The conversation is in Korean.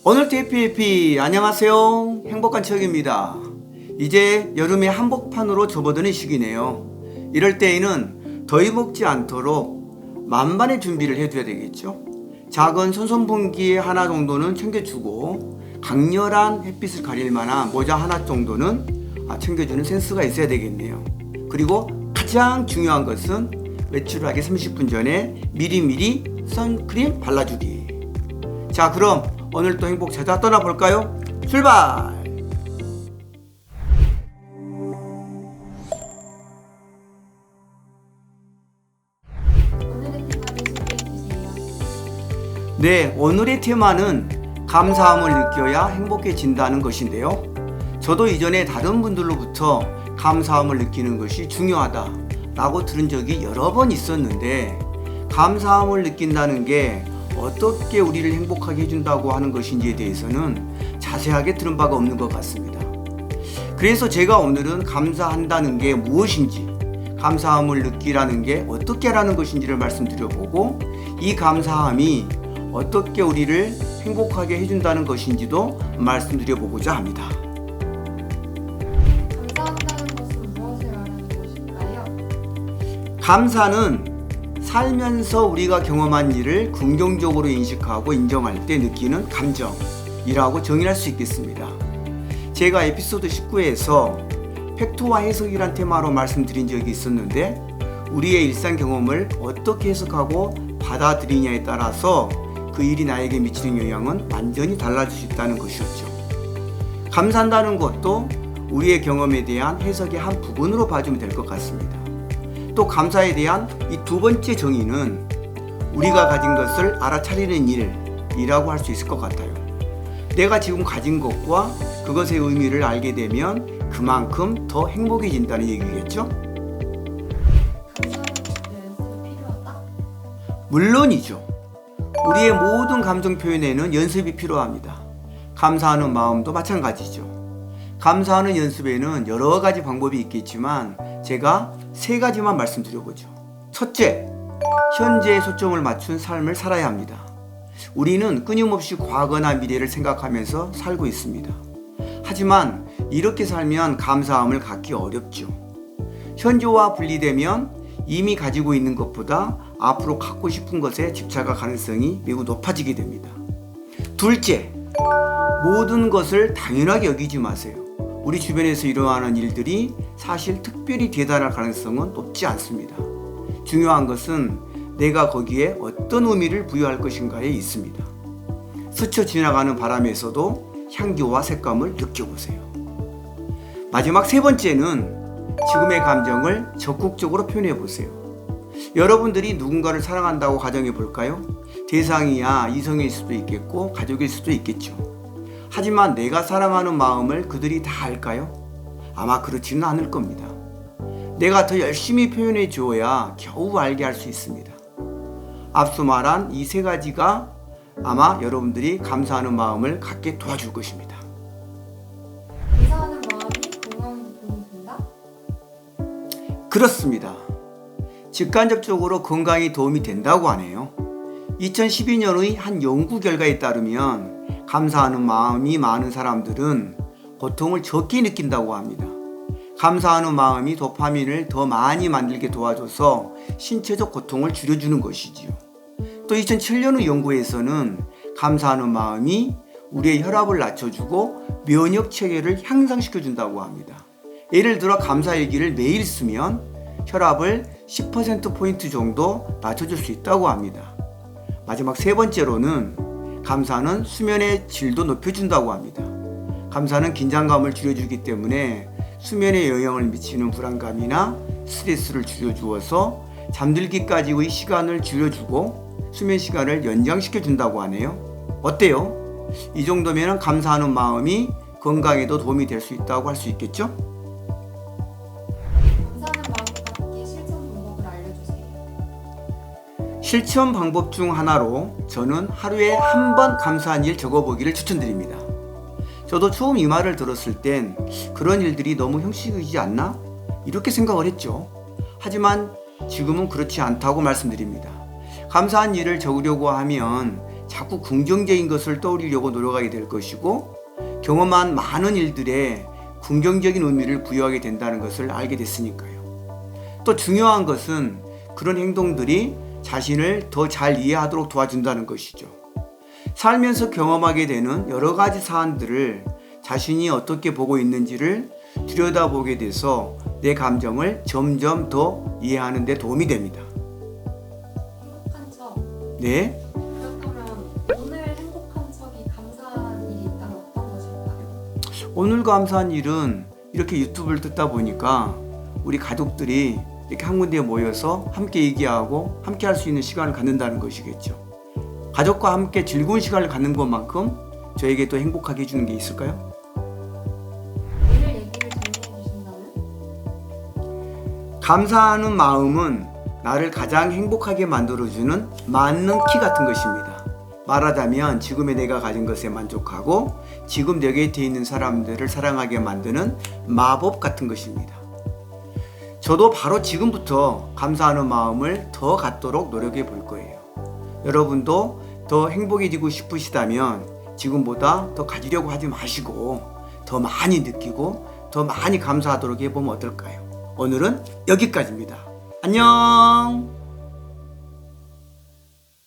오늘 TPP 안녕하세요. 행복한 척입니다. 이제 여름의 한복판으로 접어드는 시기네요. 이럴 때에는 더위 먹지 않도록 만반의 준비를 해줘야 되겠죠. 작은 손선풍기 하나 정도는 챙겨주고 강렬한 햇빛을 가릴 만한 모자 하나 정도는 챙겨주는 센스가 있어야 되겠네요. 그리고 가장 중요한 것은 외출하기 30분 전에 미리미리 선크림 발라주기. 자, 그럼 오늘 또 행복 찾아 떠나볼까요? 출발! 오늘의 테마를 소개해주세요. 네, 오늘의 테마는 감사함을 느껴야 행복해진다는 것인데요. 저도 이전에 다른 분들로부터 감사함을 느끼는 것이 중요하다라고 들은 적이 여러 번 있었는데, 감사함을 느낀다는 게 어떻게 우리를 행복하게 해준다고 하는 것인지에 대해서는 자세하게 들은 바가 없는 것 같습니다. 그래서 제가 오늘은 감사한다는 게 무엇인지, 감사함을 느끼라는 게 어떻게 하라는 것인지를 말씀드려보고, 이 감사함이 어떻게 우리를 행복하게 해준다는 것인지도 말씀드려보고자 합니다. 감사한다는 것은 무엇을 말하는 것일까요? 감사는 살면서 우리가 경험한 일을 긍정적으로 인식하고 인정할 때 느끼는 감정이라고 정의할 수 있겠습니다. 제가 에피소드 19에서 팩트와 해석이란 테마로 말씀드린 적이 있었는데, 우리의 일상 경험을 어떻게 해석하고 받아들이냐에 따라서 그 일이 나에게 미치는 영향은 완전히 달라질 수 있다는 것이었죠. 감사한다는 것도 우리의 경험에 대한 해석의 한 부분으로 봐주면 될 것 같습니다. 또 감사에 대한 이 두 번째 정의는 우리가 가진 것을 알아차리는 일이라고 할 수 있을 것 같아요. 내가 지금 가진 것과 그것의 의미를 알게 되면 그만큼 더 행복해진다는 얘기겠죠? 감사는 연습이 필요하다? 물론이죠. 우리의 모든 감정 표현에는 연습이 필요합니다. 감사하는 마음도 마찬가지죠. 감사하는 연습에는 여러 가지 방법이 있겠지만 제가 세 가지만 말씀드려보죠. 첫째, 현재에 초점을 맞춘 삶을 살아야 합니다. 우리는 끊임없이 과거나 미래를 생각하면서 살고 있습니다. 하지만 이렇게 살면 감사함을 갖기 어렵죠. 현재와 분리되면 이미 가지고 있는 것보다 앞으로 갖고 싶은 것에 집착할 가능성이 매우 높아지게 됩니다. 둘째, 모든 것을 당연하게 여기지 마세요. 우리 주변에서 일어나는 일들이 사실 특별히 대단할 가능성은 높지 않습니다. 중요한 것은 내가 거기에 어떤 의미를 부여할 것인가에 있습니다. 스쳐 지나가는 바람에서도 향기와 색감을 느껴보세요. 마지막 세 번째는 지금의 감정을 적극적으로 표현해 보세요. 여러분들이 누군가를 사랑한다고 가정해 볼까요? 대상이야 이성일 수도 있겠고 가족일 수도 있겠죠. 하지만 내가 사랑하는 마음을 그들이 다 알까요? 아마 그렇지는 않을 겁니다. 내가 더 열심히 표현해 주어야 겨우 알게 할 수 있습니다. 앞서 말한 이 세 가지가 아마 여러분들이 감사하는 마음을 갖게 도와줄 것입니다. 감사하는 마음이 건강에 도움이 된다? 그렇습니다. 직간접적으로 건강에 도움이 된다고 하네요. 2012년의 한 연구 결과에 따르면 감사하는 마음이 많은 사람들은 고통을 적게 느낀다고 합니다. 감사하는 마음이 도파민을 더 많이 만들게 도와줘서 신체적 고통을 줄여주는 것이지요. 또 2007년의 연구에서는 감사하는 마음이 우리의 혈압을 낮춰주고 면역 체계를 향상시켜준다고 합니다. 예를 들어 감사일기를 매일 쓰면 혈압을 10%포인트 정도 낮춰줄 수 있다고 합니다. 마지막 세 번째로는 감사는 수면의 질도 높여준다고 합니다. 감사는 긴장감을 줄여주기 때문에 수면에 영향을 미치는 불안감이나 스트레스를 줄여주어서 잠들기까지의 시간을 줄여주고 수면 시간을 연장시켜준다고 하네요. 어때요? 이 정도면 감사하는 마음이 건강에도 도움이 될 수 있다고 할 수 있겠죠? 감사하는 마음과 함께 실천 방법을 알려주세요. 실천 방법 중 하나로 저는 하루에 한 번 감사한 일 적어보기를 추천드립니다. 저도 처음 이 말을 들었을 땐 그런 일들이 너무 형식이지 않나? 이렇게 생각을 했죠. 하지만 지금은 그렇지 않다고 말씀드립니다. 감사한 일을 적으려고 하면 자꾸 긍정적인 것을 떠올리려고 노력하게 될 것이고 경험한 많은 일들에 긍정적인 의미를 부여하게 된다는 것을 알게 됐으니까요. 또 중요한 것은 그런 행동들이 자신을 더 잘 이해하도록 도와준다는 것이죠. 살면서 경험하게 되는 여러 가지 사안들을 자신이 어떻게 보고 있는지를 들여다보게 돼서 내 감정을 점점 더 이해하는 데 도움이 됩니다. 행복한 척. 네. 그렇다면 오늘 행복한 척이 감사한 일이 있다면 어떤 것일까요? 오늘 감사한 일은 이렇게 유튜브를 듣다 보니까 우리 가족들이 이렇게 한 군데에 모여서 함께 얘기하고 함께 할 수 있는 시간을 갖는다는 것이겠죠. 가족과 함께 즐거운 시간을 갖는 것만큼 저에게 또 행복하게 해주는 게 있을까요? 오늘 얘기를 정리해 주신다면? 감사하는 마음은 나를 가장 행복하게 만들어주는 만능 키 같은 것입니다. 말하자면 지금의 내가 가진 것에 만족하고 지금 내 곁에 있는 사람들을 사랑하게 만드는 마법 같은 것입니다. 저도 바로 지금부터 감사하는 마음을 더 갖도록 노력해 볼 거예요. 여러분도 더 행복해지고 싶으시다면 지금보다 더 가지려고 하지 마시고 더 많이 느끼고 더 많이 감사하도록 해보면 어떨까요? 오늘은 여기까지입니다. 안녕.